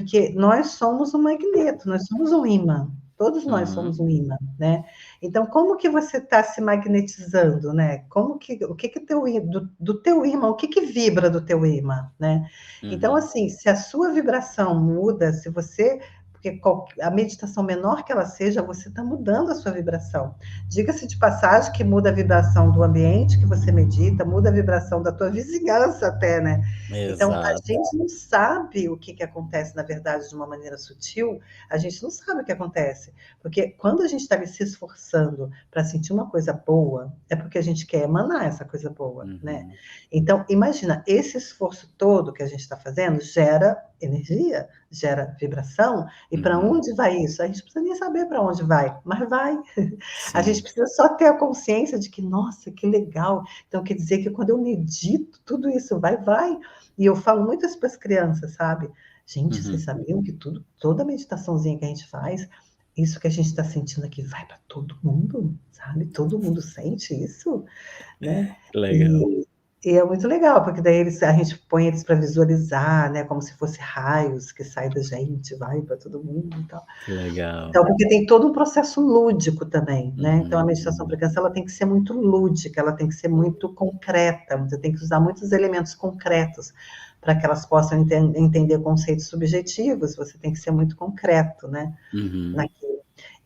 porque nós somos um magneto, nós somos um ímã. Todos nós somos um ímã, né? Então, como que você está se magnetizando, né? O que do teu ímã, o que vibra do teu ímã, né? Então, assim, se a sua vibração muda, se você, porque a meditação menor que ela seja, você está mudando a sua vibração. Diga-se de passagem que muda a vibração do ambiente que você medita, muda a vibração da tua vizinhança até, né? Então, a Exato. gente não sabe o que acontece, na verdade, de uma maneira sutil, a gente não sabe o que acontece. Porque quando a gente está se esforçando para sentir uma coisa boa, é porque a gente quer emanar essa coisa boa, né? Então, imagina, esse esforço todo que a gente está fazendo gera energia, gera vibração, e para onde vai isso? A gente não precisa nem saber para onde vai, mas vai. A gente Sim. precisa só ter a consciência de que, nossa, que legal. Então, quer dizer que quando eu medito, tudo isso vai. E eu falo muito isso para as crianças, sabe? Gente, vocês sabiam que toda meditaçãozinha que a gente faz, isso que a gente está sentindo aqui vai para todo mundo, sabe? Todo mundo sente isso, né? Legal. E é muito legal, porque daí a gente põe eles para visualizar, né? Como se fosse raios que saem da gente, vai para todo mundo e tal. Que legal. Então, porque tem todo um processo lúdico também, né? Então, a meditação para criança, ela tem que ser muito lúdica, ela tem que ser muito concreta, você tem que usar muitos elementos concretos para que elas possam entender conceitos subjetivos, você tem que ser muito concreto, né? Naquilo.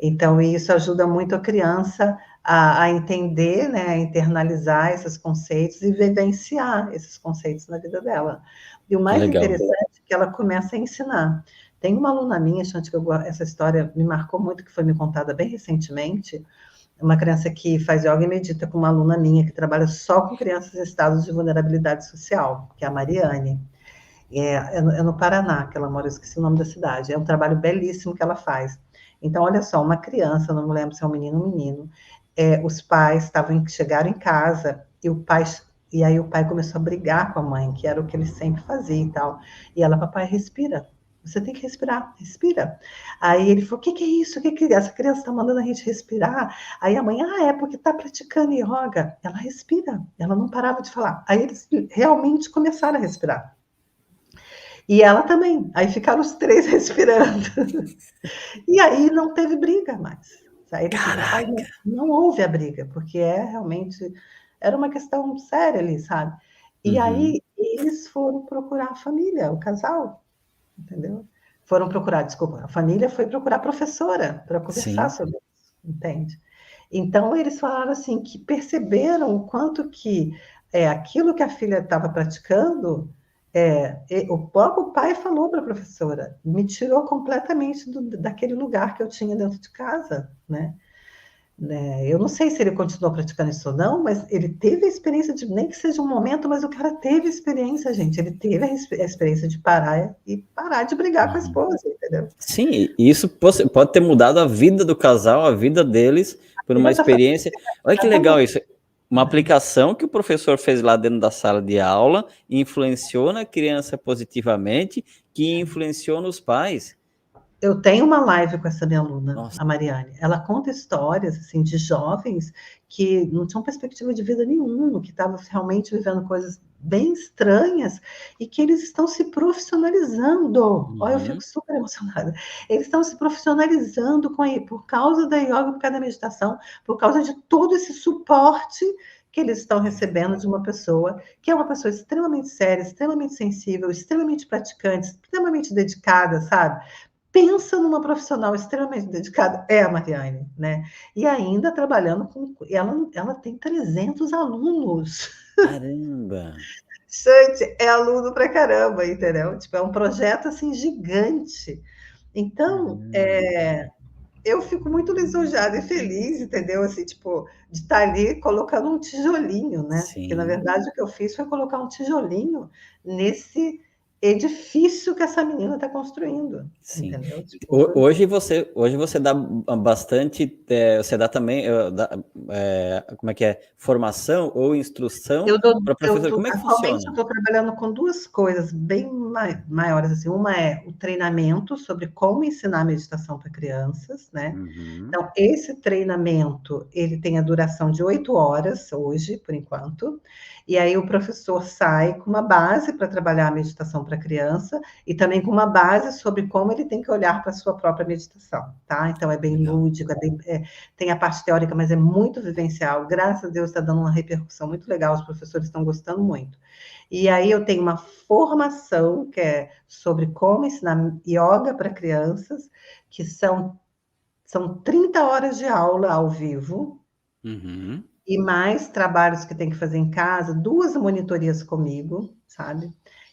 Então, isso ajuda muito a criança a entender, né, a internalizar esses conceitos e vivenciar esses conceitos na vida dela. E o mais interessante é que ela começa a ensinar. Tem uma aluna minha, Xante, que essa história me marcou muito, que foi me contada bem recentemente, uma criança que faz yoga e medita com uma aluna minha, que trabalha só com crianças em estados de vulnerabilidade social, que é a Mariane. É no Paraná que ela mora, eu esqueci o nome da cidade. É um trabalho belíssimo que ela faz. Então, olha só, uma criança, não me lembro se é um menino ou um menino, os pais chegaram em casa e aí o pai começou a brigar com a mãe, que era o que ele sempre fazia e tal. E ela, papai, respira. Você tem que respirar, respira. Aí ele falou, o que é isso? O que essa criança está mandando a gente respirar? Aí a mãe, é porque está praticando yoga. Ela respira, ela não parava de falar. Aí eles realmente começaram a respirar. E ela também. Aí ficaram os três respirando. E aí não teve briga mais. Aí ele falou, papai, não houve a briga, porque realmente era uma questão séria ali, sabe? E aí eles foram procurar a família, o casal, entendeu? A família foi procurar a professora para conversar sobre isso, entende? Então, eles falaram assim, que perceberam o quanto que aquilo que a filha estava praticando, o próprio pai falou para a professora, me tirou completamente daquele lugar que eu tinha dentro de casa, né? Eu não sei se ele continuou praticando isso ou não, mas ele teve a experiência de, nem que seja um momento, mas o cara teve a experiência, gente, ele teve a experiência de parar de brigar com a esposa, entendeu? Sim, isso pode ter mudado a vida do casal, a vida deles, por uma experiência. Olha que legal isso. Uma aplicação que o professor fez lá dentro da sala de aula, influenciou na criança positivamente, que influenciou nos pais. Eu tenho uma live com essa minha aluna, a Mariane. Ela conta histórias assim de jovens que não tinham perspectiva de vida nenhuma, que estavam realmente vivendo coisas bem estranhas e que eles estão se profissionalizando. Olha, eu fico super emocionada. Eles estão se profissionalizando por causa da yoga, por causa da meditação, por causa de todo esse suporte que eles estão recebendo de uma pessoa que é uma pessoa extremamente séria, extremamente sensível, extremamente praticante, extremamente dedicada, sabe? Pensa numa profissional extremamente dedicada, é a Mariane, né? E ainda trabalhando com... Ela tem 300 alunos. Caramba! Gente, é aluno pra caramba, entendeu? Tipo, é um projeto, assim, gigante. Então, eu fico muito lisonjeada e feliz, entendeu? Assim, tipo, de estar ali colocando um tijolinho, né? Que, na verdade, o que eu fiz foi colocar um tijolinho nesse edifício que essa menina está construindo, Sim. entendeu? Tipo, Hoje você dá bastante, você dá também, como é que é, formação ou instrução para professor. Como é que atualmente eu funciona? estou trabalhando com duas coisas bem maiores, assim. Uma é o treinamento sobre como ensinar meditação para crianças, né? Então, esse treinamento, ele tem a duração de 8 horas hoje, por enquanto, e aí o professor sai com uma base para trabalhar a meditação para a criança e também com uma base sobre como ele tem que olhar para a sua própria meditação, tá? Então, é bem lúdico, tem a parte teórica, mas é muito vivencial. Graças a Deus está dando uma repercussão muito legal, os professores estão gostando muito. E aí eu tenho uma formação que é sobre como ensinar yoga para crianças, que são 30 horas de aula ao vivo, e mais trabalhos que tem que fazer em casa, 2 monitorias comigo, sabe?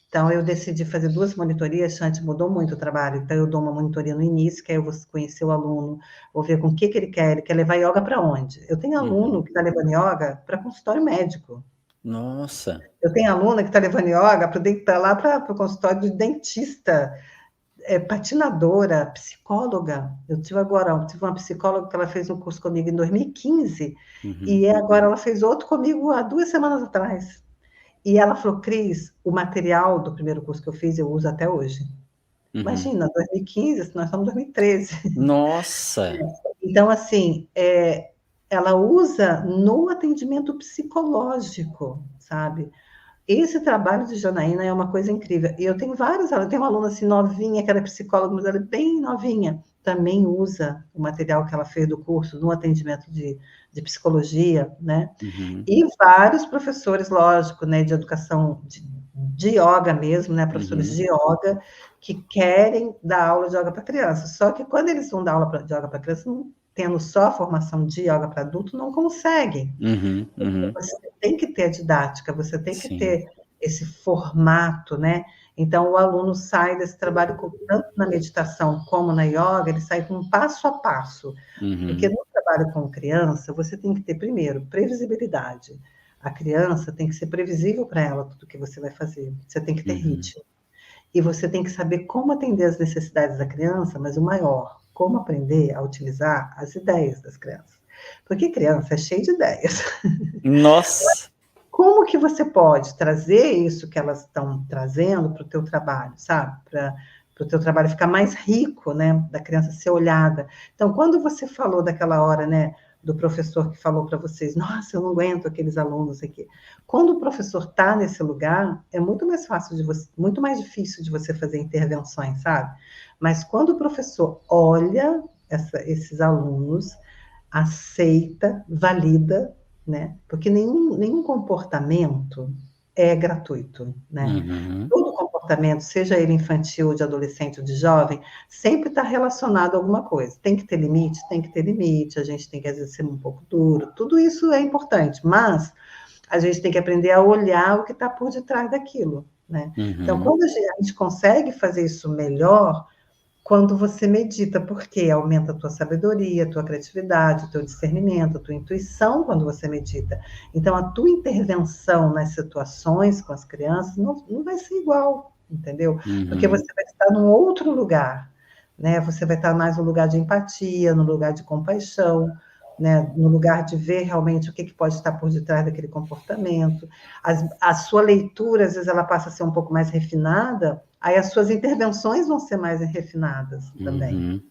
Então, eu decidi fazer 2 monitorias, antes mudou muito o trabalho, então eu dou uma monitoria no início, que aí eu vou conhecer o aluno, vou ver com o que ele quer levar yoga para onde? Eu tenho aluno que está levando yoga para consultório médico. Nossa! Eu tenho aluna que está levando yoga para lá para o consultório de dentista, patinadora, psicóloga. Eu tive uma psicóloga que ela fez um curso comigo em 2015, e agora ela fez outro comigo há 2 semanas atrás. E ela falou, Cris, o material do primeiro curso que eu fiz, eu uso até hoje. Imagina, 2015, nós estamos em 2013. Nossa! Então, assim, ela usa no atendimento psicológico, sabe? Esse trabalho de Janaína é uma coisa incrível. E eu tenho várias, eu tenho uma aluna assim novinha, que era psicóloga, mas ela é bem novinha, também usa o material que ela fez do curso no atendimento de psicologia, né? E vários professores, lógico, né, de educação de yoga mesmo, né, professores de yoga, que querem dar aula de yoga para criança. Só que quando eles vão dar aula de yoga para criança, não tendo só a formação de yoga para adulto, não conseguem. Você tem que ter a didática, você tem que ter esse formato, né? Então, o aluno sai desse trabalho, tanto na meditação como na yoga, ele sai com um passo a passo. Porque no trabalho com criança, você tem que ter, primeiro, previsibilidade. A criança tem que ser previsível para ela tudo que você vai fazer. Você tem que ter ritmo. E você tem que saber como atender as necessidades da criança, mas o maior, como aprender a utilizar as ideias das crianças. Porque criança é cheia de ideias. Nossa! Como que você pode trazer isso que elas estão trazendo para o teu trabalho, sabe? Para o teu trabalho ficar mais rico, né? Da criança ser olhada. Então, quando você falou daquela hora, né? Do professor que falou para vocês, nossa, eu não aguento aqueles alunos aqui. Quando o professor está nesse lugar, é muito mais fácil muito mais difícil de você fazer intervenções, sabe? Mas quando o professor olha esses alunos, aceita, valida, né? Porque nenhum comportamento é gratuito, né? Todo comportamento, seja ele infantil, de adolescente ou de jovem, sempre está relacionado a alguma coisa. Tem que ter limite, a gente tem que, às vezes, ser um pouco duro, tudo isso é importante, mas a gente tem que aprender a olhar o que está por detrás daquilo, né? Então, quando a gente consegue fazer isso melhor, quando você medita, porque aumenta a tua sabedoria, a tua criatividade, o teu discernimento, a tua intuição quando você medita. Então, a tua intervenção nas situações com as crianças não vai ser igual, entendeu? Porque você vai estar num outro lugar, né? Você vai estar mais no lugar de empatia, no lugar de compaixão, né? No lugar de ver realmente o que pode estar por detrás daquele comportamento. A sua leitura, às vezes, ela passa a ser um pouco mais refinada, aí as suas intervenções vão ser mais refinadas também.